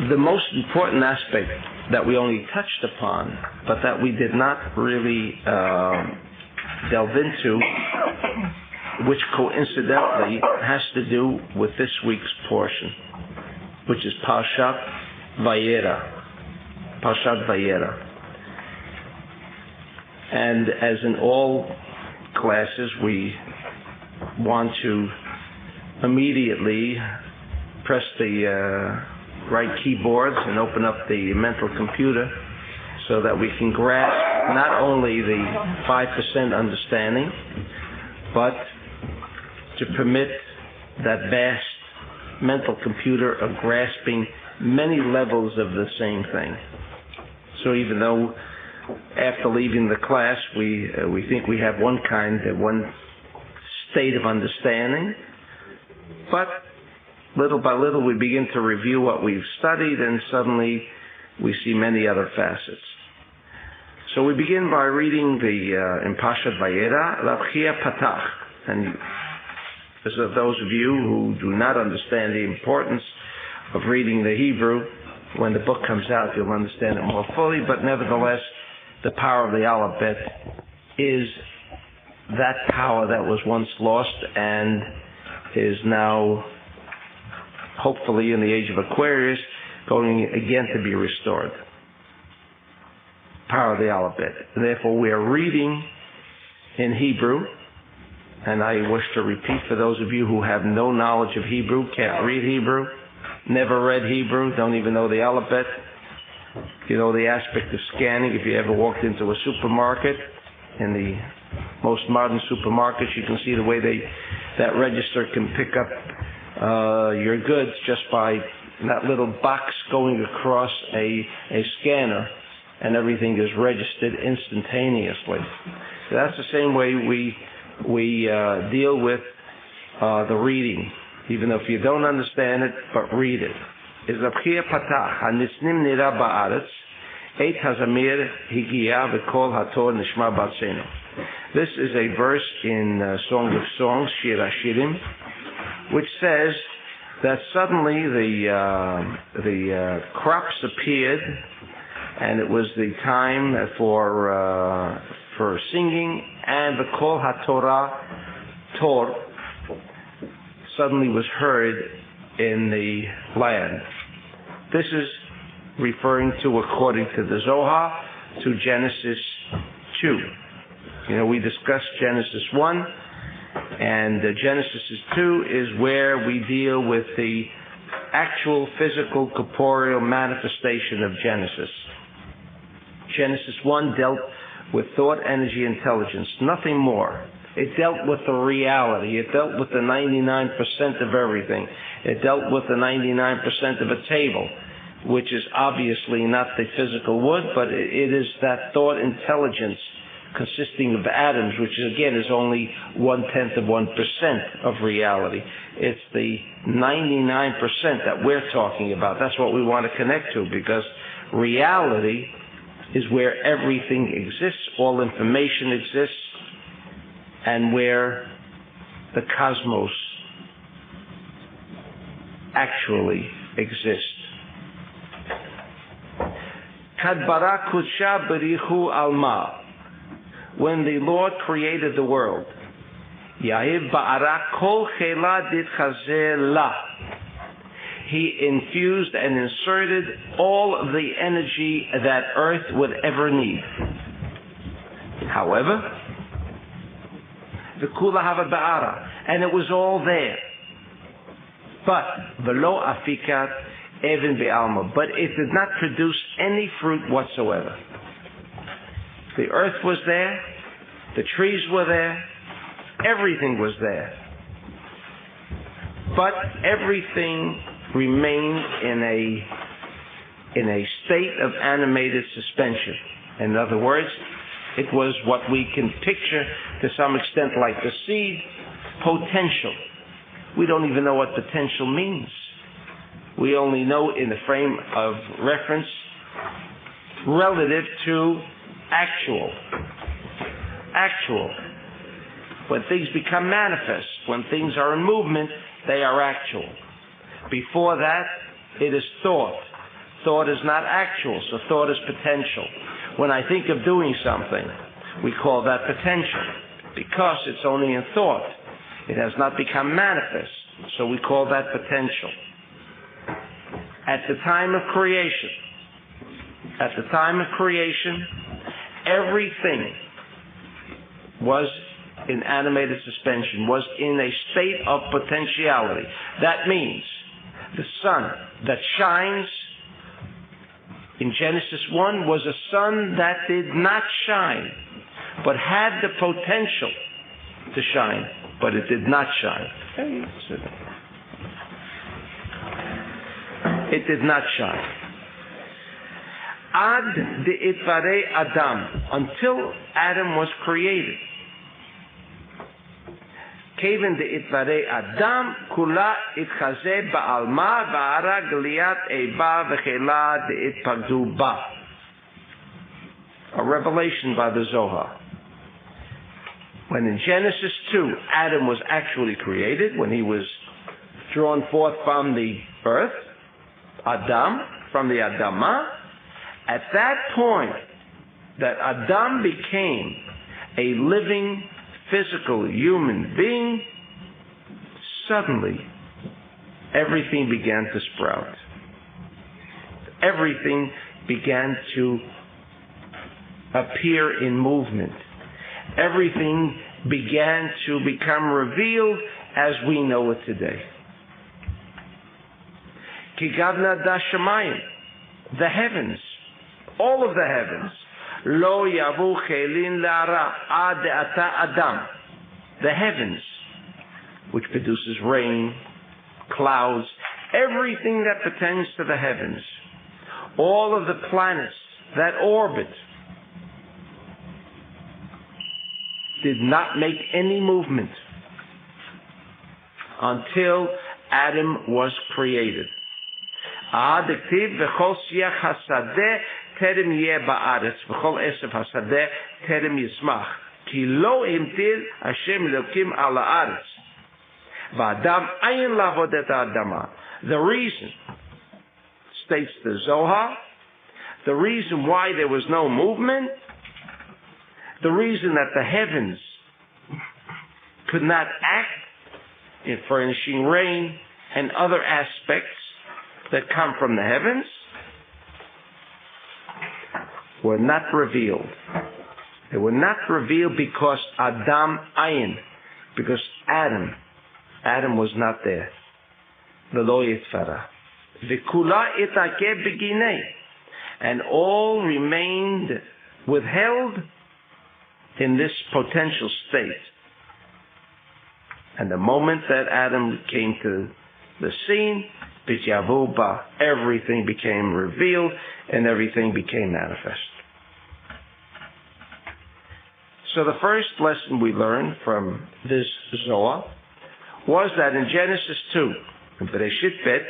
The most important aspect that we only touched upon, but that we did not really delve into, which coincidentally has to do with this week's portion, which is Parshat Vayera. Parshat Vayera. And as in all classes, we want to immediately press the right keyboards and open up the mental computer so that we can grasp not only the 5% understanding, but to permit that vast mental computer of grasping many levels of the same thing. So even though after leaving the class we think we have one state of understanding, but little by little we begin to review what we've studied, and suddenly we see many other facets. So we begin by reading in Parshat Vayera, Lavchia Patach. And as of those of you who do not understand the importance of reading the Hebrew, when the book comes out you'll understand it more fully, but nevertheless the power of the alphabet is that power that was once lost and is now, hopefully in the age of Aquarius, going again to be restored. Power of the alphabet. Therefore we are reading in Hebrew, and I wish to repeat for those of you who have no knowledge of Hebrew, can't read Hebrew, never read Hebrew, don't even know the alphabet. You know the aspect of scanning. If you ever walked into a supermarket, in the most modern supermarkets, you can see the way that register can pick up your goods just by that little box going across a scanner, and everything is registered instantaneously. So that's the same way we deal with the reading, even though if you don't understand it, but read it. Is Rabchia Patach Hanisnim Nira Ba'aretz Eit Hazamir Higia V'Kol Hator Nishma Batzenu. This is a verse in Song of Songs, Shir Hashirim, which says that suddenly the crops appeared, and it was the time for singing, and the Kol HaTorah, Tor, suddenly was heard in the land. This is referring to, according to the Zohar, to Genesis 2. You know, we discussed Genesis 1, and Genesis 2 is where we deal with the actual physical corporeal manifestation of Genesis. Genesis 1 dealt with thought, energy, intelligence, nothing more. It dealt with the reality. It dealt with the 99% of everything. It dealt with the 99% of a table, which is obviously not the physical wood, but it is that thought intelligence consisting of atoms, which again is only 0.1% of reality. It's the 99% that we're talking about. That's what we want to connect to, because reality is where everything exists, all information exists, and where the cosmos actually exists. Kad bara kudsha berichu alma. When the Lord created the world, Yahiv ba'ara kol chela ditchazer la. He infused and inserted all of the energy that earth would ever need. However, the kula hava ba'ara, and it was all there. But velo afikat even be'alma, but it did not produce any fruit whatsoever. The earth was there, the trees were there, everything was there. But everything remained in a state of animated suspension. In other words, it was what we can picture to some extent like the seed, potential. We don't even know what potential means. We only know in the frame of reference relative to actual. When things become manifest, when things are in movement, they are actual. Before that, it is thought. Thought is not actual, so thought is potential. When I think of doing something, we call that potential because it's only in thought. It has not become manifest, so we call that potential. At the time of creation, everything was in animated suspension, was in a state of potentiality. That means the sun that shines in Genesis 1 was a sun that did not shine, but had the potential to shine, but it did not shine. It did not shine. Ad de'itvare Adam, until Adam was created. Keven de'itvare Adam, kula itchaze ba'alma va'ara gliat eba v'chela de'itpagdu ba. A revelation by the Zohar. When in Genesis 2, Adam was actually created, when he was drawn forth from the earth, Adam, from the Adamah, at that point that Adam became a living, physical human being, suddenly everything began to sprout. Everything began to appear in movement. Everything began to become revealed as we know it today. Ki gavna da shamayim, the heavens, all of the heavens, lo yavu chelin la'ara ad ata Adam, the heavens, which produces rain, clouds, everything that pertains to the heavens, all of the planets that orbit, did not make any movement until Adam was created. V'chol siach hasadeh terem yeh ba'aretz, v'chol esef hasadeh terem yismach, ki lo imtir Hashem Elokim al haaretz, v'adam ayin lavod et ha'adama. The reason, states the Zohar, the reason why there was no movement, the reason that the heavens could not act in furnishing rain and other aspects that come from the heavens were not revealed. They were not revealed because Adam Ayin, because Adam was not there. V'lo yitzvara. V'kula itakeh beginei. And all remained withheld in this potential state. And the moment that Adam came to the scene, B'yavu ba, everything became revealed and everything became manifest. So the first lesson we learned from this Zohar was that in Genesis 2, in Bereshit Bet,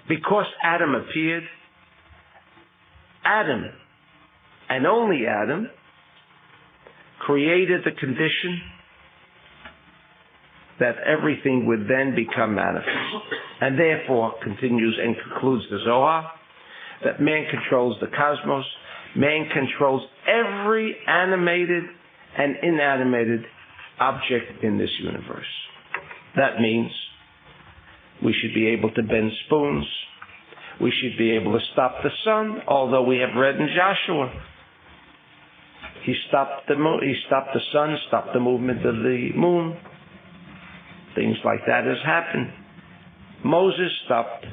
because Adam appeared, Adam, and only Adam, created the condition that everything would then become manifest. And therefore, continues and concludes the Zohar, that man controls the cosmos, man controls every animated and inanimated object in this universe. That means we should be able to bend spoons. We should be able to stop the sun, although we have read in Joshua, he stopped the sun, stopped the movement of the moon. Things like that has happened. Moses stopped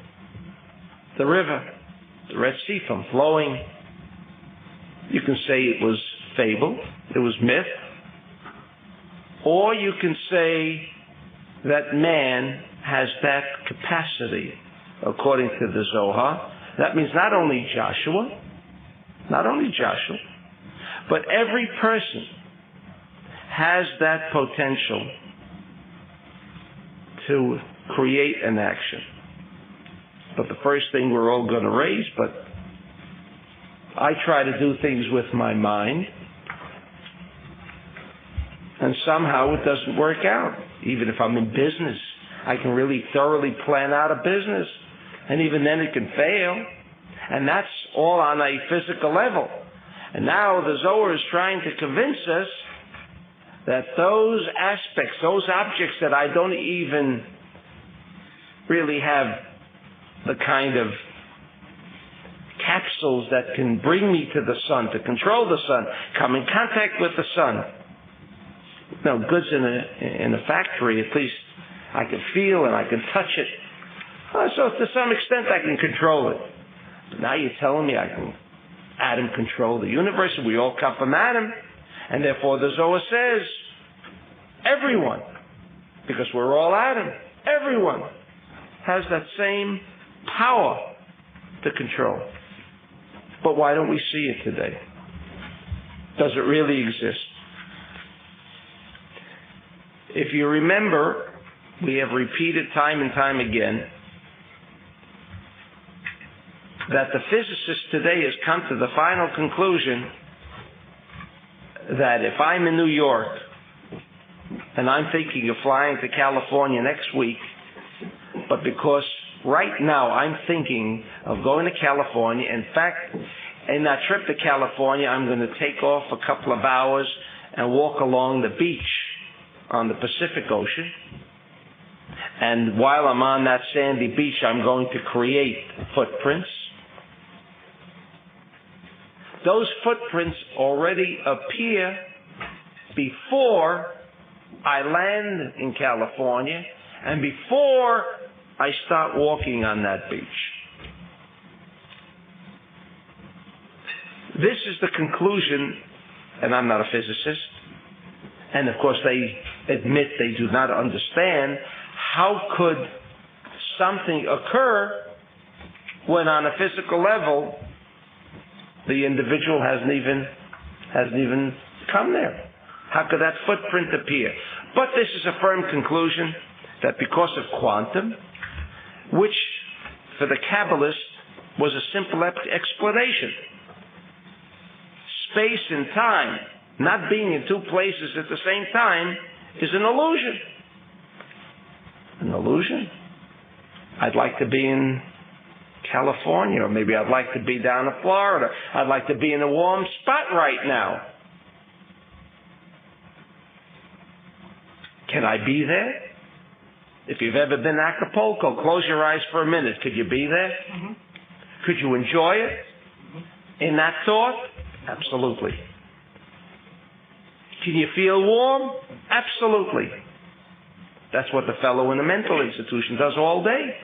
the river, the Red Sea, from flowing. You can say it was fable, it was myth. Or you can say that man has that capacity, according to the Zohar. That means not only Joshua, but every person has that potential to create an action. But the first thing we're all going to raise, but I try to do things with my mind, and somehow it doesn't work out. Even if I'm in business, I can really thoroughly plan out a business. And even then it can fail. And that's all on a physical level. And now the Zohar is trying to convince us that those aspects, those objects that I don't even really have the kind of capsules that can bring me to the sun, to control the sun, come in contact with the sun. Now, goods in a factory, at least I can feel and I can touch it. So to some extent I can control it. But now you're telling me I can atom control the universe, and we all come from Adam. And therefore the Zohar says, everyone, because we're all Adam, everyone has that same power to control. But why don't we see it today? Does it really exist? If you remember, we have repeated time and time again that the physicist today has come to the final conclusion that if I'm in New York and I'm thinking of flying to California next week, but because right now I'm thinking of going to California, in fact, in that trip to California, I'm going to take off a couple of hours and walk along the beach on the Pacific Ocean. And while I'm on that sandy beach, I'm going to create footprints. Those footprints already appear before I land in California and before I start walking on that beach. This is the conclusion, and I'm not a physicist, and of course they admit they do not understand how could something occur when on a physical level the individual hasn't even come there. How could that footprint appear? But this is a firm conclusion that because of quantum, which for the Kabbalist was a simple explanation, space and time not being in two places at the same time is an illusion. An illusion? I'd like to be in California, or maybe I'd like to be down in Florida. I'd like to be in a warm spot right now. Can I be there? If you've ever been to Acapulco, close your eyes for a minute. Could you be there? Mm-hmm. Could you enjoy it? Mm-hmm. In that thought? Absolutely. Can you feel warm? Absolutely. That's what the fellow in the mental institution does all day.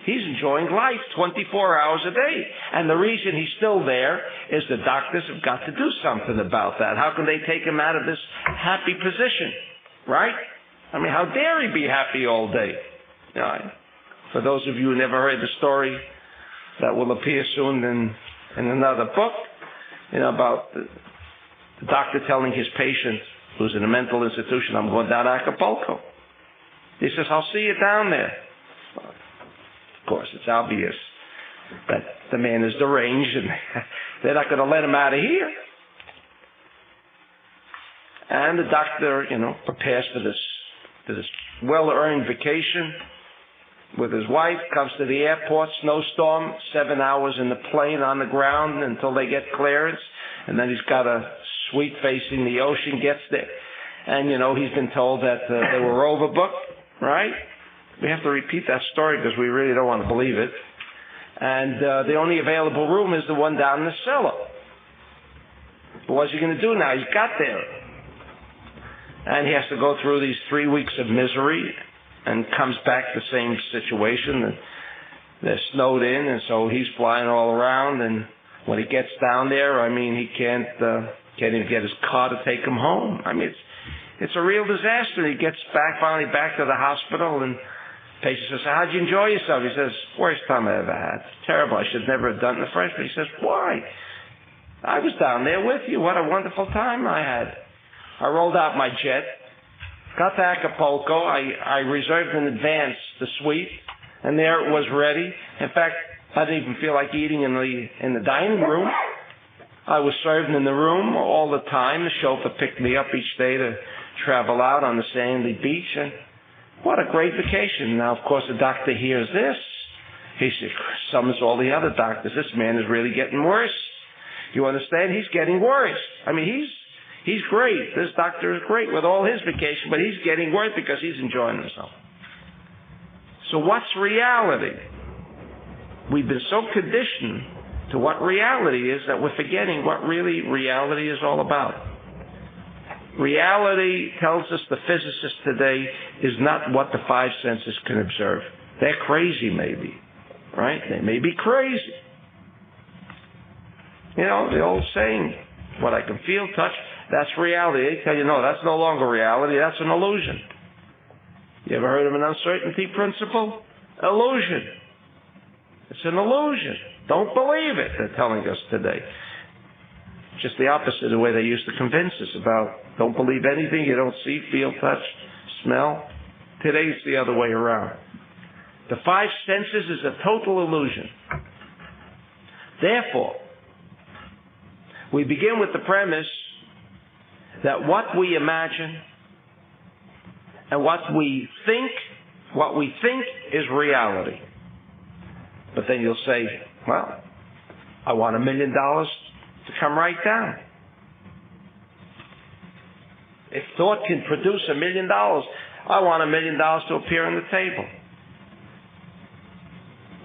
He's enjoying life 24 hours a day. And the reason he's still there is the doctors have got to do something about that. How can they take him out of this happy position? Right? I mean, how dare he be happy all day? You know, for those of you who never heard the story that will appear soon in another book, about the doctor telling his patient who's in a mental institution, I'm going down to Acapulco. He says, I'll see you down there. Of course, it's obvious that the man is deranged and they're not going to let him out of here. And the doctor, prepares for this well-earned vacation with his wife, comes to the airport, snowstorm, 7 hours in the plane on the ground until they get clearance. And then he's got a suite facing the ocean, gets there. And, he's been told that they were overbooked, right? We have to repeat that story because we really don't want to believe it. And the only available room is the one down in the cellar. But what's he going to do now? He's got there. And he has to go through these 3 weeks of misery and comes back the same situation. And they're snowed in, and so he's flying all around. And when he gets down there, he can't even get his car to take him home. It's a real disaster. He gets finally back to the hospital, and the patient says, how'd you enjoy yourself? He says, worst time I ever had. It's terrible. I should never have done it in the first place. He says, why? I was down there with you. What a wonderful time I had. I rolled out my jet, got to Acapulco. I reserved in advance the suite, and there it was ready. In fact, I didn't even feel like eating in the dining room. I was served in the room all the time. The chauffeur picked me up each day to travel out on the sandy beach, What a great vacation. Now, of course, the doctor hears this. He summons all the other doctors. This man is really getting worse. You understand? He's getting worse. I mean, he's great. This doctor is great with all his vacation, but he's getting worse because he's enjoying himself. So what's reality? We've been so conditioned to what reality is that we're forgetting what really reality is all about. Reality tells us the physicists today is not what the five senses can observe. They're crazy, maybe. Right? They may be crazy. You know, the old saying, what I can feel, touch, that's reality. They tell you, no, that's no longer reality. That's an illusion. You ever heard of an uncertainty principle? Illusion. It's an illusion. Don't believe it, they're telling us today. Just the opposite of the way they used to convince us about don't believe anything you don't see, feel, touch, smell. Today it's the other way around. The five senses is a total illusion. Therefore, we begin with the premise that what we imagine and what we think is reality. But then you'll say, well, I want $1 million to come right down. If thought can produce $1 million, I want $1 million to appear on the table.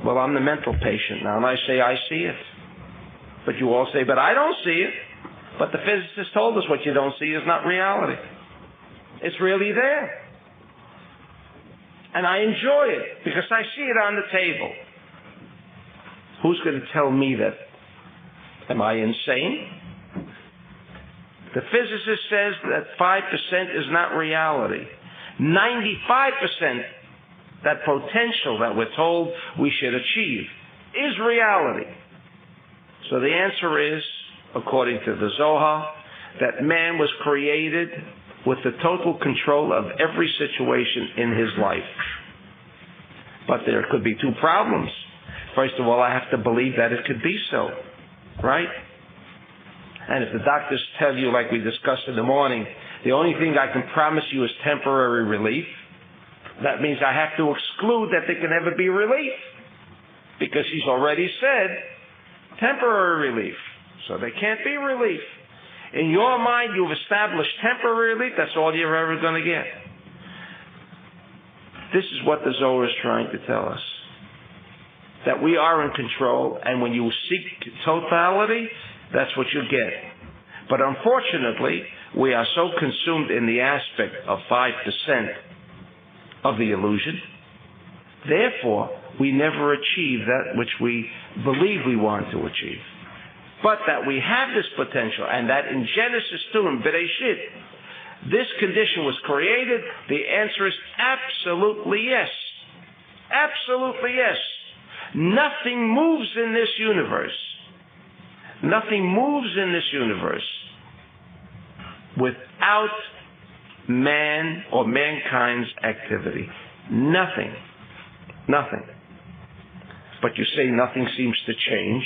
Well, I'm the mental patient now, and I say I see it. But you all say, but I don't see it. But the physicist told us what you don't see is not reality. It's really there. And I enjoy it because I see it on the table. Who's going to tell me that? Am I insane? The physicist says that 5% is not reality. 95%, that potential that we're told we should achieve, is reality. So the answer is, according to the Zohar, that man was created with the total control of every situation in his life. But there could be two problems. First of all, I have to believe that it could be so, right? And if the doctors tell you, like we discussed in the morning, the only thing I can promise you is temporary relief, that means I have to exclude that there can ever be relief. Because he's already said temporary relief. So there can't be relief. In your mind, you've established temporary relief. That's all you're ever going to get. This is what the Zohar is trying to tell us. That we are in control, and when you seek totality, that's what you get. But unfortunately, we are so consumed in the aspect of 5% of the illusion. Therefore, we never achieve that which we believe we want to achieve. But that we have this potential, and that in Genesis 2, in Bereshit, this condition was created, the answer is absolutely yes. Absolutely yes. Nothing moves in this universe. Nothing moves in this universe without man or mankind's activity. Nothing. Nothing. But you say nothing seems to change.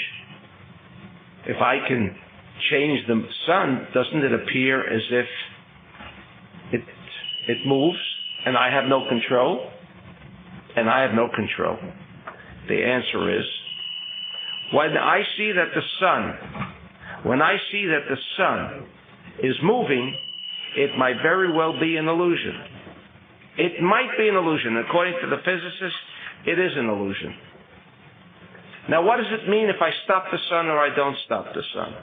If I can change the sun, doesn't it appear as if it moves and I have no control? And I have no control. The answer is, when I see that the sun is moving, it might very well be an illusion. It might be an illusion. According to the physicists, it is an illusion. Now, what does it mean if I stop the sun or I don't stop the sun?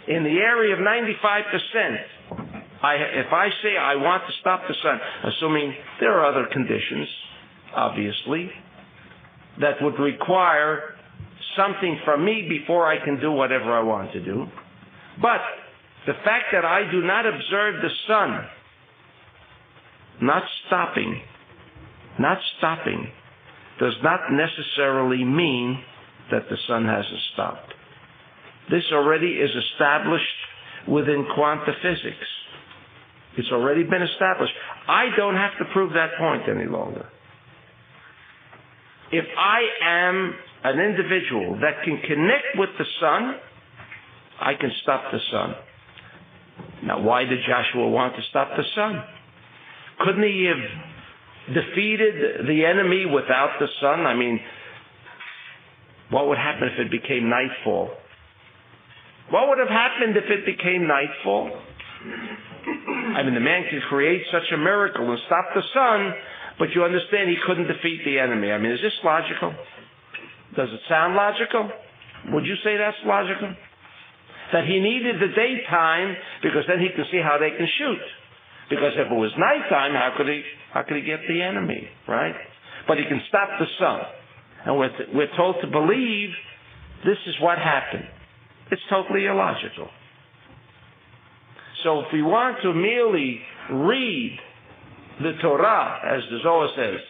In the area of 95%, if I say I want to stop the sun, assuming there are other conditions, obviously, that would require something from me before I can do whatever I want to do. But the fact that I do not observe the sun, not stopping, does not necessarily mean that the sun hasn't stopped. This already is established within quantum physics. It's already been established. I don't have to prove that point any longer. If I am an individual that can connect with the sun, I can stop the sun. Now, why did Joshua want to stop the sun? Couldn't he have defeated the enemy without the sun? I mean, what would happen if it became nightfall? What would have happened if it became nightfall? I mean, the man could create such a miracle and stop the sun, but you understand he couldn't defeat the enemy. I mean, is this logical? Does it sound logical? Would you say that's logical? That he needed the daytime because then he can see how they can shoot. Because if it was nighttime, how could he get the enemy, right? But he can stop the sun. And we're told to believe this is what happened. It's totally illogical. So if we want to merely read the Torah, as the Zohar says,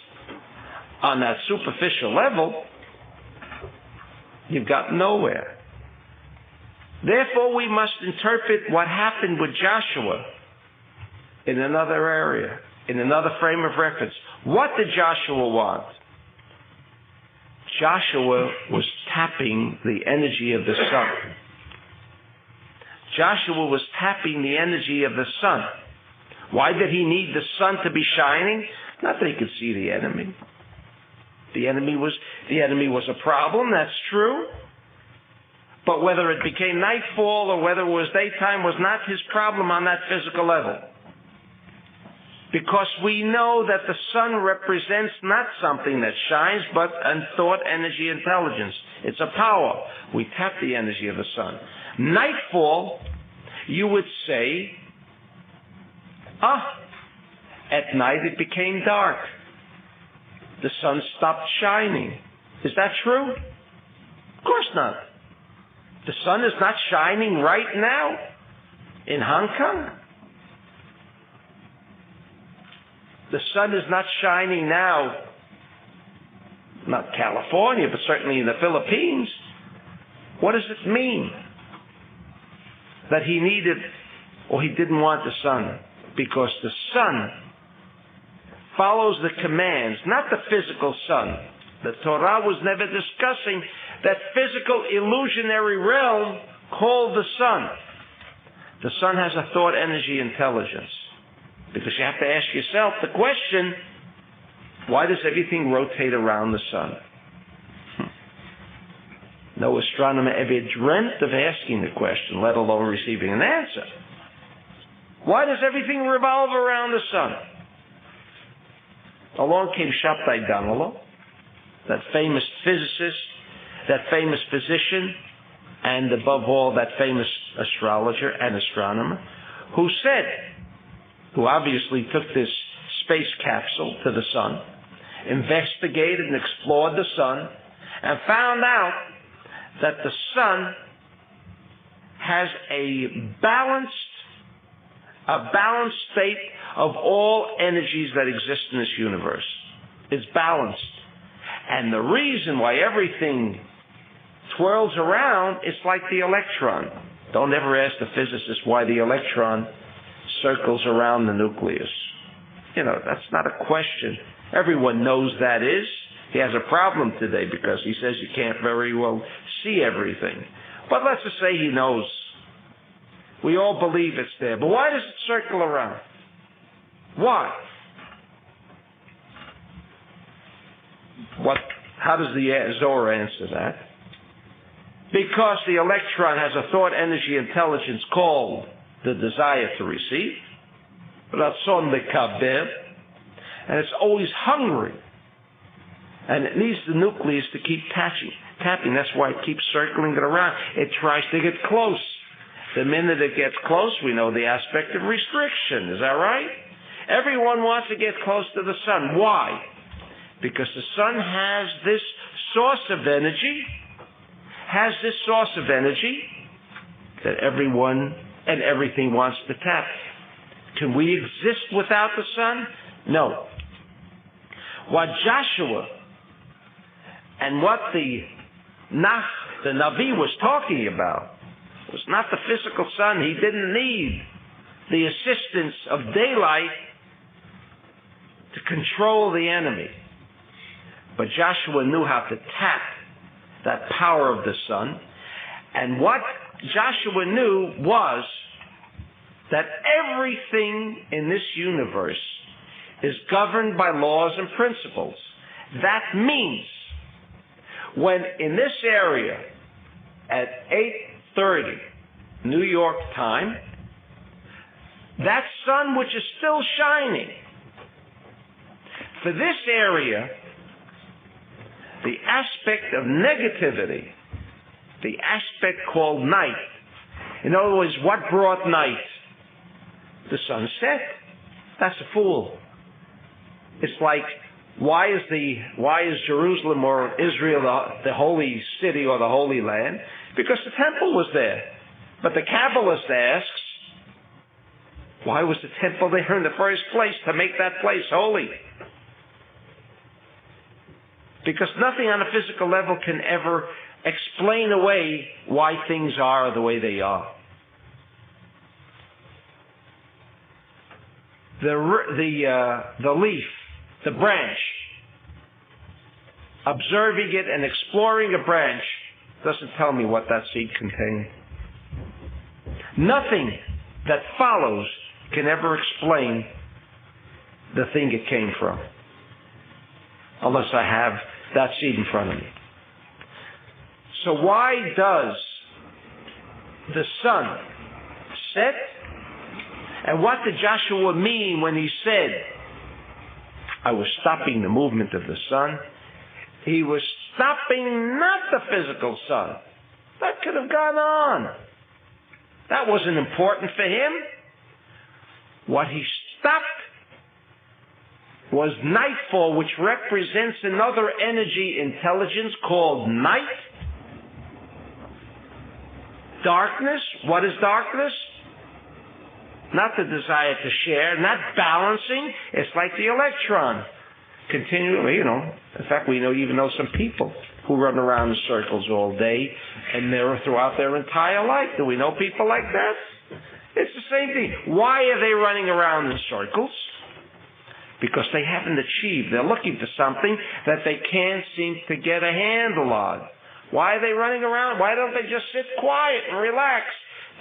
on that superficial level, you've got nowhere. Therefore, we must interpret what happened with Joshua in another area, in another frame of reference. What did Joshua want? Joshua was tapping the energy of the sun. Joshua was tapping the energy of the sun. Why did he need the sun to be shining? Not that he could see the enemy. The enemy was a problem, that's true. But whether it became nightfall or whether it was daytime was not his problem on that physical level. Because we know that the sun represents not something that shines, but a thought, energy, intelligence. It's a power. We tap the energy of the sun. Nightfall, you would say, at night it became dark. The sun stopped shining. Is that true? Of course not. The sun is not shining right now in Hong Kong. The sun is not shining now, not California, but certainly in the Philippines. What does it mean? That he needed, or he didn't want the sun, because the sun follows the commands, not the physical sun. The Torah was never discussing that physical illusionary realm called the sun. The sun has a thought, energy, intelligence. Because you have to ask yourself the question, why does everything rotate around the sun? No astronomer ever dreamt of asking the question, let alone receiving an answer. Why does everything revolve around the sun? Along came Shabtai Danilo, that famous physicist, that famous physician, and above all, that famous astrologer and astronomer, who obviously took this space capsule to the sun, investigated and explored the sun, and found out that the sun has a balanced state of all energies that exist in this universe. It's balanced. And the reason why everything twirls around is like the electron. Don't ever ask the physicist why the electron circles around the nucleus. That's not a question. Everyone knows that is. He has a problem today because he says you can't very well see everything. But let's just say he knows. We all believe it's there. But why does it circle around? Why? How does the Zohar answer that? Because the electron has a thought, energy, intelligence called the desire to receive, ratzon lekaber, and it's always hungry, and it needs the nucleus to keep tapping. That's why it keeps circling it around. It tries to get close. The minute it gets close, we know the aspect of restriction. Is that right? Everyone wants to get close to the sun. Why? Because the sun has this source of energy, that everyone and everything wants to tap. Can we exist without the sun? No. What Joshua and what the Navi was talking about was not the physical sun. He didn't need the assistance of daylight to control the enemy. But Joshua knew how to tap that power of the sun. And what Joshua knew was that everything in this universe is governed by laws and principles. That means when in this area at 8:30 New York time, that sun which is still shining, for this area, the aspect of negativity, the aspect called night. In other words, what brought night? The sunset. That's a fool. It's like, why is Jerusalem or Israel the holy city or the holy land? Because the temple was there. But the Kabbalist asks, why was the temple there in the first place? To make that place holy. Because nothing on a physical level can ever explain away why things are the way they are. The leaf, the branch, observing it and exploring a branch doesn't tell me what that seed contained. Nothing that follows can ever explain the thing it came from, unless I have that seed in front of me. So why does the sun set? And what did Joshua mean when he said, I was stopping the movement of the sun? He was stopping not the physical sun. That could have gone on. That wasn't important for him. What he stopped was nightfall, which represents another energy intelligence called night. Darkness. What is darkness? Not the desire to share, not balancing. It's like the electron. Continually, in fact, we even know some people who run around in circles all day and they're throughout their entire life. Do we know people like that? It's the same thing. Why are they running around in circles? Because they haven't achieved. They're looking for something that they can't seem to get a handle on. Why are they running around? Why don't they just sit quiet and relax?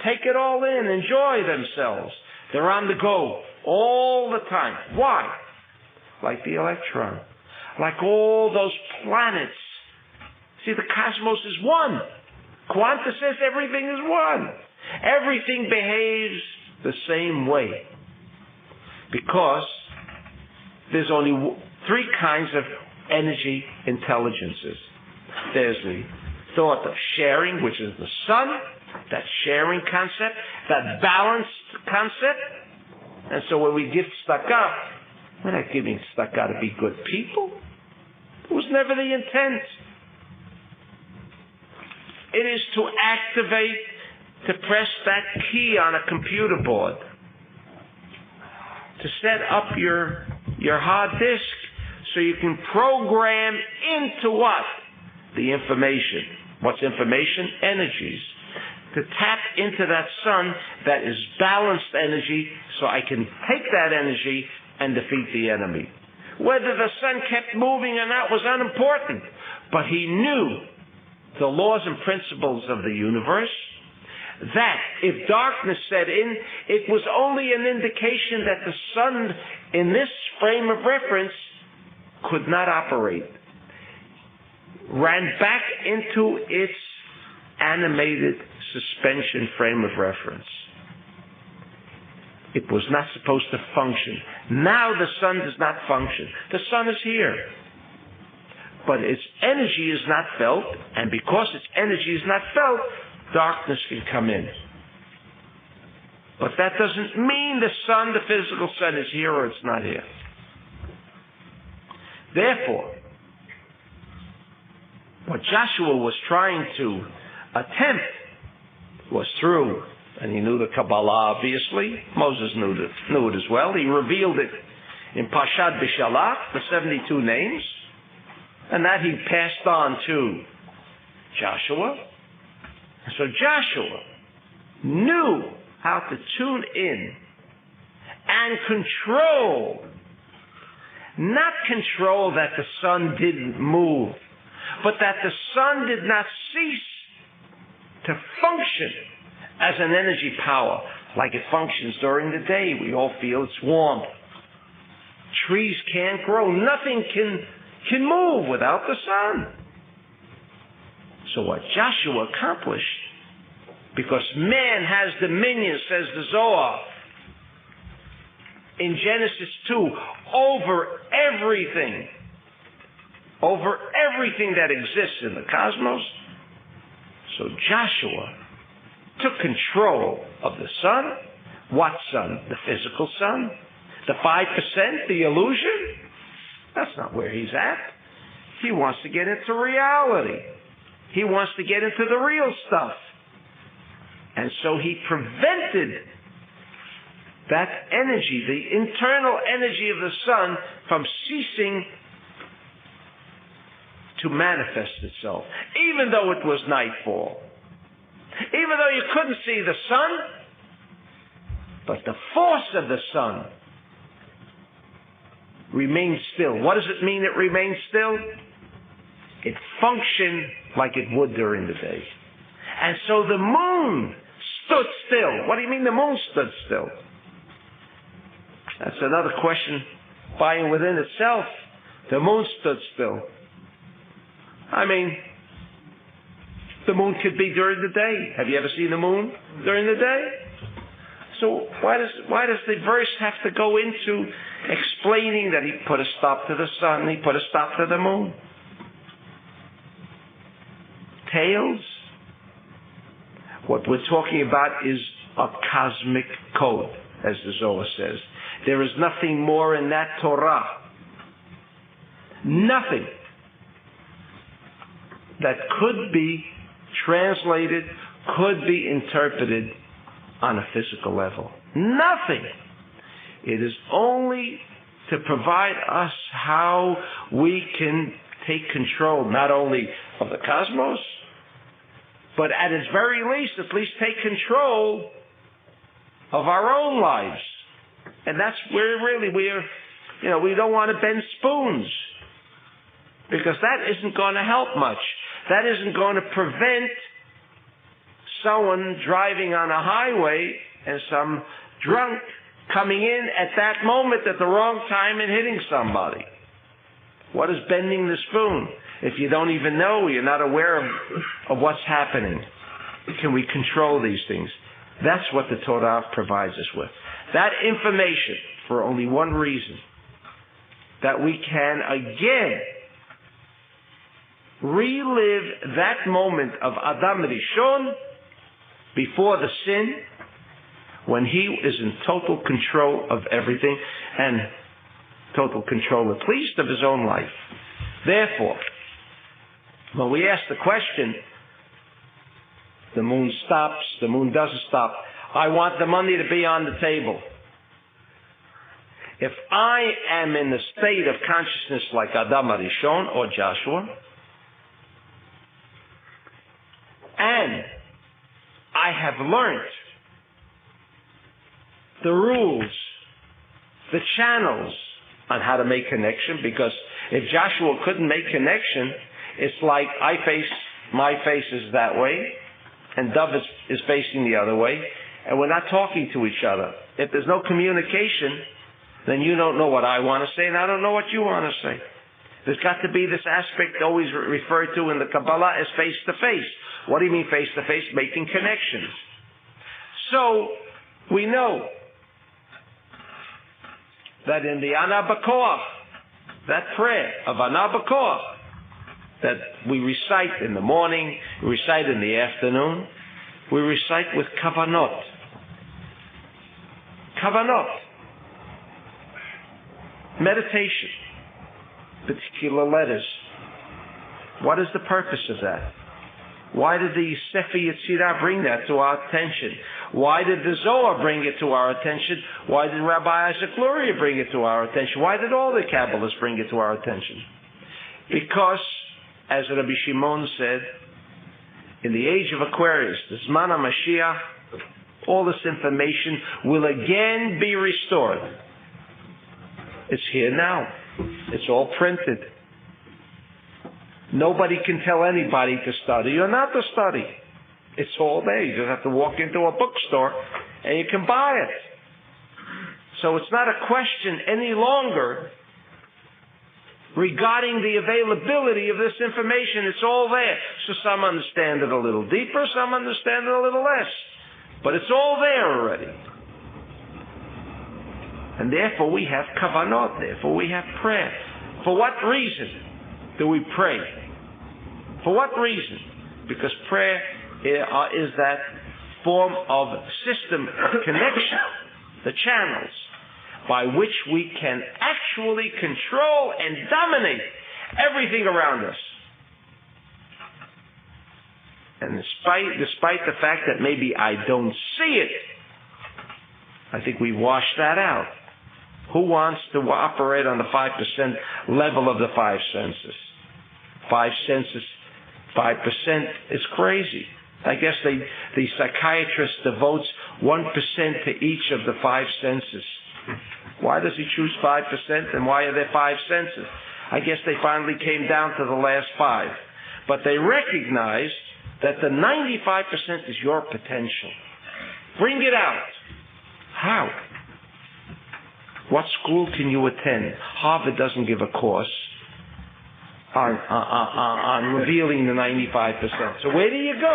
Take it all in, enjoy themselves. They're on the go all the time. Why? Like the electron. Like all those planets. See, the cosmos is one. Quanta says everything is one. Everything behaves the same way. Because there's only three kinds of energy intelligences. There's the thought of sharing, which is the sun, that sharing concept, that balanced concept. And so when we give tzedakah, we're not giving tzedakah to be good people. It was never the intent. It is to activate, to press that key on a computer board, to set up your hard disk so you can program into what? The information. What's information? Energies. To tap into that sun that is balanced energy so I can take that energy and defeat the enemy. Whether the sun kept moving or not was unimportant, but he knew the laws and principles of the universe, that if darkness set in, it was only an indication that the sun in this frame of reference could not operate. Ran back into its animated suspension frame of reference. It was not supposed to function. Now the sun does not function. The sun is here. But its energy is not felt, and because its energy is not felt, darkness can come in. But that doesn't mean the sun, the physical sun, is here or it's not here. Therefore, what Joshua was trying to attempt was through, and he knew the Kabbalah obviously, Moses knew it as well, he revealed it in Parshat Bishalach, the 72 names, and that he passed on to Joshua. So Joshua knew how to tune in and control, not control that the sun didn't move, but that the sun did not cease to function as an energy power like it functions during the day. We all feel its warmth. Trees can't grow. Nothing can move without the sun. So what Joshua accomplished, because man has dominion, says the Zohar, in Genesis 2, over everything that exists in the cosmos. So Joshua took control of the sun. What sun? The physical sun? The 5%? The illusion? That's not where he's at. He wants to get into reality. He wants to get into the real stuff. And so he prevented that energy, the internal energy of the sun, from ceasing to manifest itself, even though it was nightfall. Even though you couldn't see the sun, but the force of the sun remained still. What does it mean it remained still? It functioned like it would during the day. And so the moon stood still. What do you mean the moon stood still? That's another question by and within itself. The moon stood still. I mean, the moon could be during the day. Have you ever seen the moon during the day? So why does the verse have to go into explaining that he put a stop to the sun, he put a stop to the moon? Tails? What we're talking about is a cosmic code, as the Zohar says. There is nothing more in that Torah. Nothing that could be translated, could be interpreted on a physical level. Nothing. It is only to provide us how we can take control not only of the cosmos, but at its very least, at least take control of our own lives. And that's where really we don't want to bend spoons, because that isn't going to help much. That isn't going to prevent someone driving on a highway and some drunk coming in at that moment at the wrong time and hitting somebody. What is bending the spoon? If you don't even know, you're not aware of what's happening. Can we control these things? That's what the Torah provides us with. That information for only one reason. That we can again relive that moment of Adam Rishon before the sin, when he is in total control of everything and total control at least of his own life. Therefore, when we ask the question, the moon stops, the moon doesn't stop, I want the money to be on the table. If I am in the state of consciousness like Adam Rishon or Joshua, and I have learned the rules, the channels on how to make connection, because if Joshua couldn't make connection, it's like my face is that way, and Dov is facing the other way, and we're not talking to each other. If there's no communication, then you don't know what I want to say, and I don't know what you want to say. There's got to be this aspect always referred to in the Kabbalah as face-to-face. What do you mean face-to-face? Making connections. So, we know that in the Ana B'Koach, that prayer of Ana B'Koach, that we recite in the morning, we recite in the afternoon, we recite with kavanot. Kavanot. Meditation. Particular letters. What is the purpose of that? Why did the Sefer Yetzirah bring that to our attention? Why did the Zohar bring it to our attention? Why did Rabbi Isaac Luria bring it to our attention? Why did all the Kabbalists bring it to our attention? Because, as Rabbi Shimon said, in the age of Aquarius, the Zman HaMashiach, all this information will again be restored. It's here now. It's all printed. Nobody can tell anybody to study or not to study. It's all there. You just have to walk into a bookstore and you can buy it. So it's not a question any longer regarding the availability of this information. It's all there. So some understand it a little deeper, some understand it a little less. But it's all there already. And therefore we have kavanot, therefore we have prayer. For what reason do we pray? For what reason? Because prayer is that form of system of connection, the channels, by which we can actually control and dominate everything around us. And despite the fact that maybe I don't see it, I think we washed that out. Who wants to operate on the 5% level of the five senses? 5 senses, 5% is crazy. I guess the psychiatrist devotes 1% to each of the 5 senses. Why does he choose 5% and why are there 5 senses? I guess they finally came down to the last 5. But they recognize that the 95% is your potential. Bring it out. How? What school can you attend? Harvard doesn't give a course on revealing the 95%. So where do you go?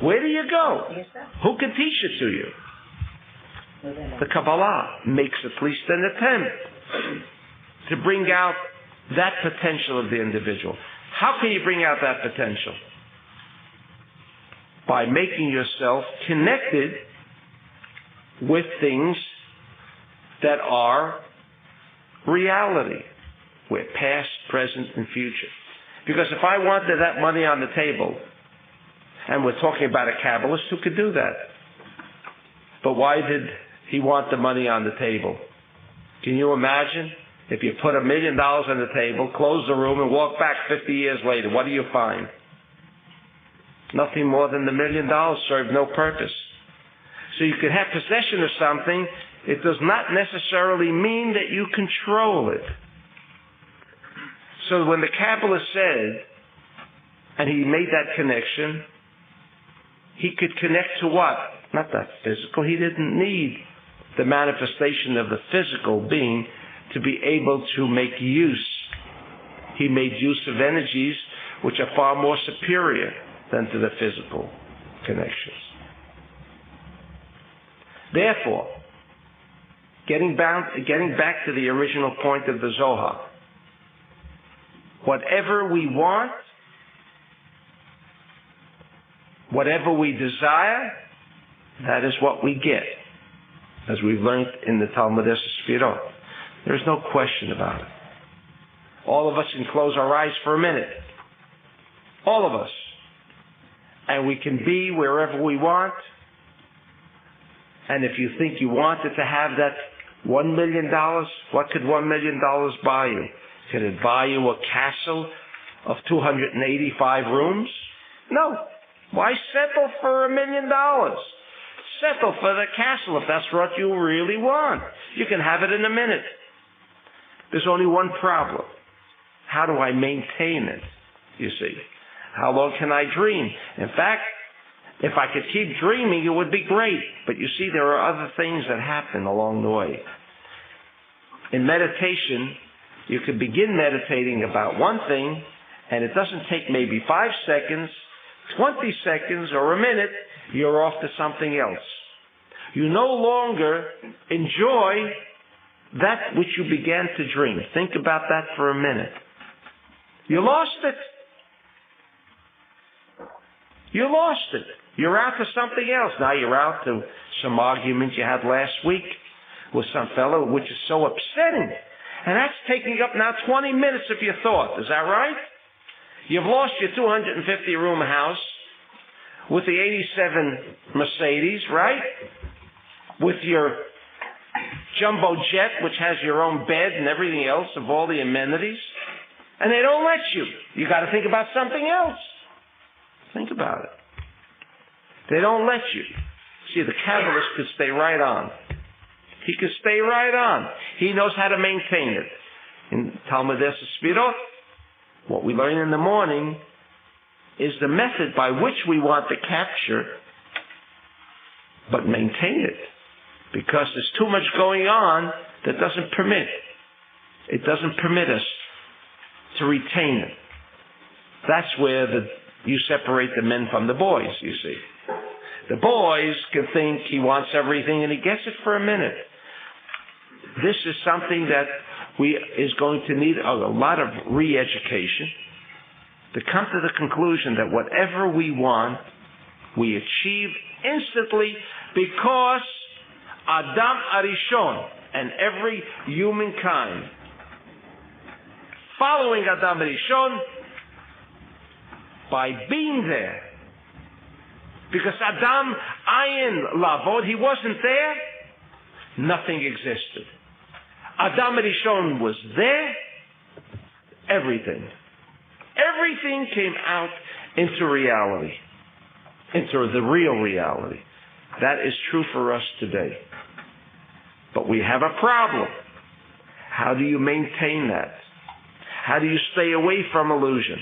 Where do you go? Who can teach it to you? The Kabbalah makes at least an attempt to bring out that potential of the individual. How can you bring out that potential? By making yourself connected with things that are reality. We're past, present, and future. Because if I wanted that money on the table, and we're talking about a Kabbalist who could do that, but why did he want the money on the table? Can you imagine if you put $1 million on the table, close the room, and walk back 50 years later? What do you find? Nothing more than the $1 million served no purpose. So you could have possession of something. It does not necessarily mean that you control it. So when the Kabbalist said, and he made that connection, he could connect to what? Not that physical. He didn't need the manifestation of the physical being to be able to make use. He made use of energies which are far more superior than to the physical connections. Therefore, getting back to the original point of the Zohar, whatever we want, whatever we desire, that is what we get, as we've learned in the Talmud Sefirot. There's no question about it. All of us can close our eyes for a minute. All of us. And we can be wherever we want. And if you think you wanted to have that $1 million, what could $1 million buy you? Could it buy you a castle of 285 rooms? No. Why settle for $1 million? Settle for the castle if that's what you really want. You can have it in a minute. There's only one problem. How do I maintain it, you see? How long can I dream? In fact, if I could keep dreaming, it would be great. But you see, there are other things that happen along the way. In meditation, you could begin meditating about one thing, and it doesn't take maybe 5 seconds, 20 seconds, or a minute, you're off to something else. You no longer enjoy that which you began to dream. Think about that for a minute. You lost it. You lost it. You're out to something else. Now you're out to some argument you had last week with some fellow, which is so upsetting. And that's taking up now 20 minutes of your thought. Is that right? You've lost your 250-room house with the 87 Mercedes, right? With your jumbo jet, which has your own bed and everything else of all the amenities. And they don't let you. You got to think about something else. Think about it. They don't let you. See, the Kabbalist could stay right on. He could stay right on. He knows how to maintain it. In Talmud Sefirot, what we learn in the morning is the method by which we want to capture, but maintain it. because there's too much going on that doesn't permit. It doesn't permit us to retain it. That's where you separate the men from the boys, you see. The boys can think he wants everything and he gets it for a minute. This is something that is going to need a lot of re-education to come to the conclusion that whatever we want, we achieve instantly, because Adam Arishon and every humankind following Adam Arishon by being there. Because Adam Ayin Lavod, he wasn't there, nothing existed. Adam Arishon was there, everything came out into reality, into the real reality. That is true for us today. But we have a problem. How do you maintain that? How do you stay away from illusion?